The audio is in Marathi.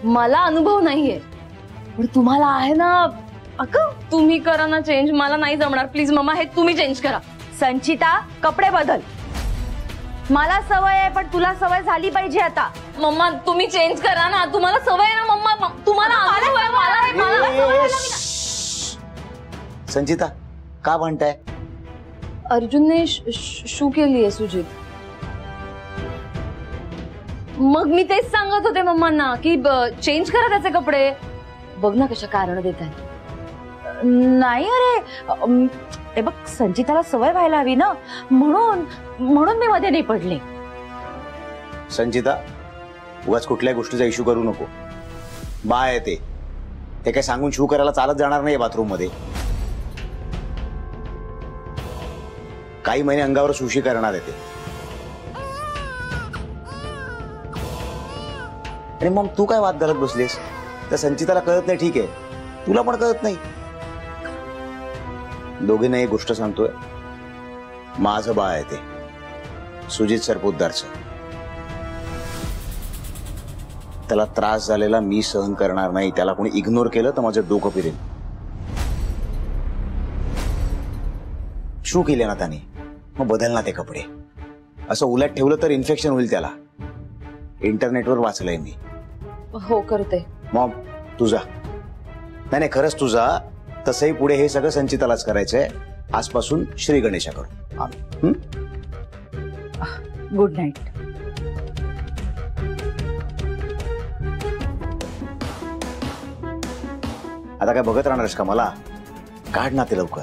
मला अनुभव नाहीये, पण तुम्हाला आहे ना. अगं तुम्ही करा ना चेंज, मला नाही जमणार. प्लीज मम्मा, हे तुम्ही चेंज करा. संचिता, कपडे बदल. मला सवय आहे, पण तुला सवय झाली पाहिजे आता. मम्मा तुम्ही चेंज करा ना, तुम्हाला सवय आहे ना. मम्मा तुम्हाला अनुभव आहे, मला संचिता का म्हणताय? अर्जुनने शू केली आहे सुजित. मग मी तेच सांगत होते मम्मांना की चेंज करा त्याचे कपडे. बघ ना कशा कारण देत आहेत. नाही अरे, हे बघ संचिताला सवय व्हायला हवी ना, म्हणून मी मध्ये नाही पडले. संचिता, उगाच कुठल्याही गोष्टीचा इश्यू करू नको. बाळ आहे ते काय सांगून शू करायला चालत जाणार नाही बाथरूम मध्ये. काही महिने अंगावर सुशी करणार आहे ते. आणि मग तू काय वाद घालत बसलीस? तर संचिताला कळत नाही, ठीक आहे, तुला पण कळत नाही. दोघींना एक गोष्ट सांगतोय, माझं बाळ आहे ते, सुजित सरपोतदारचं. त्याला त्रास झालेला मी सहन करणार नाही. त्याला कोणी इग्नोर केलं तर माझं डोकं फिरेल. शू केले ना त्याने, मग बदल ना ते कपडे. असं उलट ठेवलं तर इन्फेक्शन होईल त्याला. इंटरनेटवर वाचलंय मी. हो करते. मॉम तुझा नाही खरंच तुझा. तसंही पुढे हे सगळं संचितालाच करायचंय. आजपासून श्री गणेशा करू आम्ही. Good night. आता काय बघत राहणारस का मला? काढ ना ते लवकर.